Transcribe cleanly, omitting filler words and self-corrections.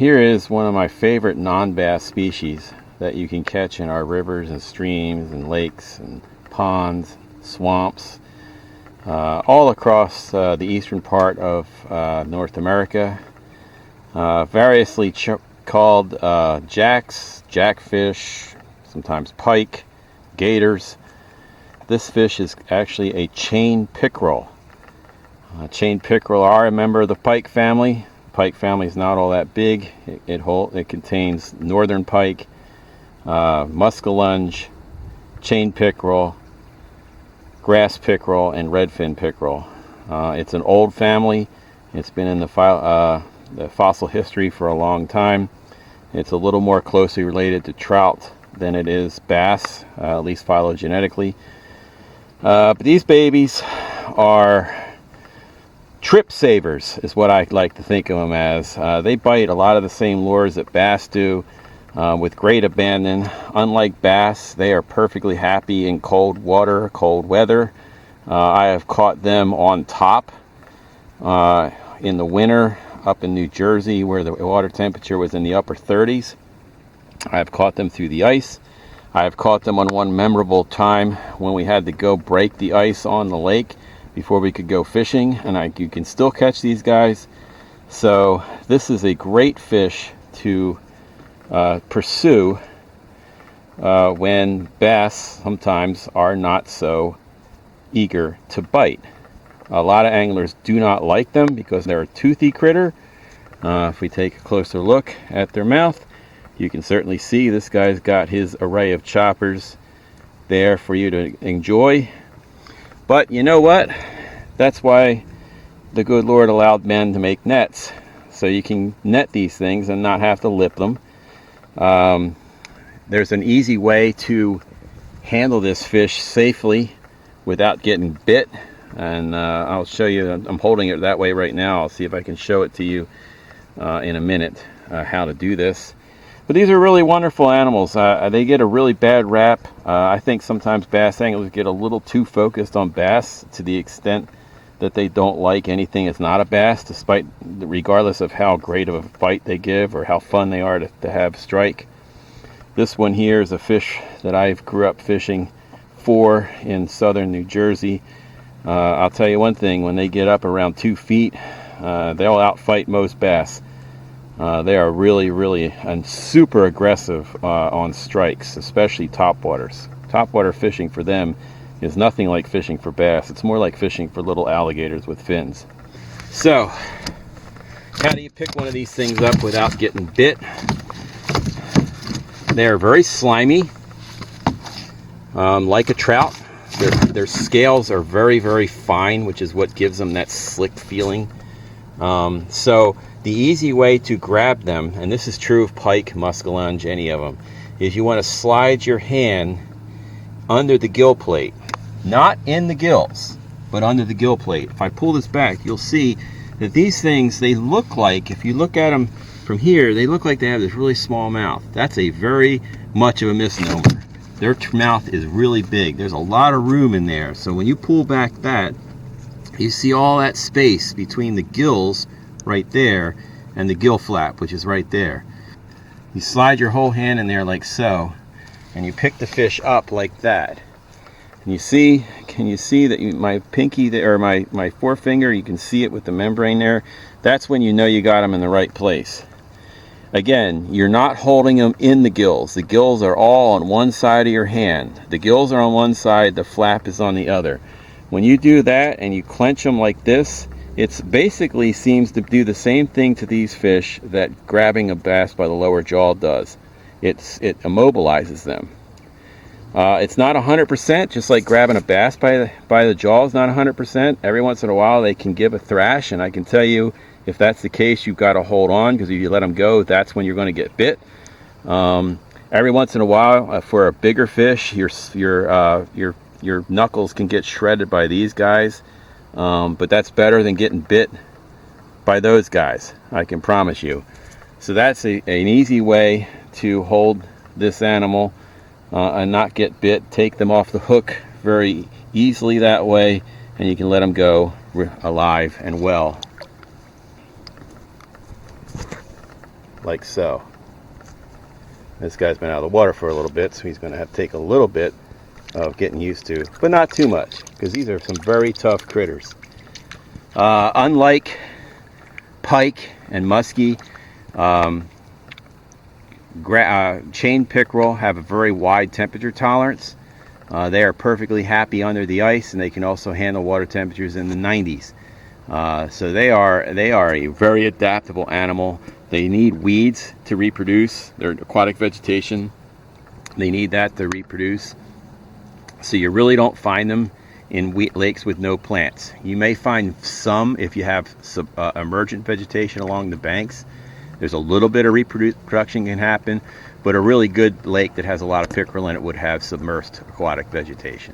Here is one of my favorite non-bass species that you can catch in our rivers and streams and lakes and ponds, swamps, all across the eastern part of North America. Variously called jacks, jackfish, sometimes pike, gators. This fish is actually a chain pickerel. Chain pickerel are a member of the pike family. Pike family is not all that big. It contains northern pike, muskellunge, chain pickerel, grass pickerel, and redfin pickerel. It's an old family. It's been in the fossil history for a long time. It's a little more closely related to trout than it is bass, at least phylogenetically. But these babies are trip savers, is what I like to think of them as. They bite a lot of the same lures that bass do, with great abandon. Unlike bass, they are perfectly happy in cold water, cold weather. I have caught them on top in the winter up in New Jersey, where the water temperature was in the upper 30s. I have caught them through the ice. I have caught them on one memorable time when we had to go break the ice on the lake before we could go fishing, and you can still catch these guys. So this is a great fish to pursue when bass sometimes are not so eager to bite. A lot of anglers do not like them because they're a toothy critter. If we take a closer look at their mouth, you can certainly see this guy's got his array of choppers there for you to enjoy. But you know what? That's why the good Lord allowed men to make nets, so you can net these things and not have to lip them. There's an easy way to handle this fish safely without getting bit, and I'll show you. I'm holding it that way right now. I'll see if I can show it to you in a minute how to do this. But these are really wonderful animals. They get a really bad rap. I think sometimes bass anglers get a little too focused on bass to the extent that they don't like anything that's not a bass, regardless of how great of a fight they give or how fun they are to have strike. This one here is a fish that I grew up fishing for in southern New Jersey. I'll tell you one thing, when they get up around 2 feet, they'll outfight most bass. They are really and super aggressive on strikes, especially topwaters. Topwater fishing for them is nothing like fishing for bass. It's more like fishing for little alligators with fins. So, how do you pick one of these things up without getting bit? They are very slimy, like a trout. Their scales are very fine, which is what gives them that slick feeling. So the easy way to grab them, and this is true of pike, muskellunge, any of them, is you want to slide your hand under the gill plate. Not in the gills, but under the gill plate. If I pull this back, you'll see that these things, they look like, if you look at them from here, they look like they have this really small mouth. That's a very much of a misnomer. Their mouth is really big. There's a lot of room in there. So when you pull back that, you see all that space between the gills right there and the gill flap, which is right there. You slide your whole hand in there like so, and you pick the fish up like that. And you see, can you see that my pinky there, or my forefinger, you can see it with the membrane there? That's when you know you got them in the right place. Again, you're not holding them in the gills. The gills are all on one side of your hand. The gills are on one side, the flap is on the other. When you do that and you clench them like this, it basically seems to do the same thing to these fish that grabbing a bass by the lower jaw does. It immobilizes them. It's not 100%, just like grabbing a bass by the jaw is not 100%. Every once in a while they can give a thrash, and I can tell you, if that's the case, you've got to hold on, because if you let them go, that's when you're going to get bit. Every once in a while, for a bigger fish, your knuckles can get shredded by these guys, but that's better than getting bit by those guys, I can promise you. So that's an easy way to hold this animal and not get bit. Take them off the hook very easily that way, and you can let them go alive and well. like so. This guy's been out of the water for a little bit, so he's going to have to take a little bit of getting used to, but not too much, because these are some very tough critters. Unlike pike and muskie, chain pickerel have a very wide temperature tolerance. They are perfectly happy under the ice, and they can also handle water temperatures in the 90s. So they are a very adaptable animal. They need weeds to reproduce. They're aquatic vegetation. They need that to reproduce. So you really don't find them in lakes with no plants. You may find some if you have emergent vegetation along the banks. There's a little bit of reproduction can happen, but a really good lake that has a lot of pickerel in it would have submerged aquatic vegetation.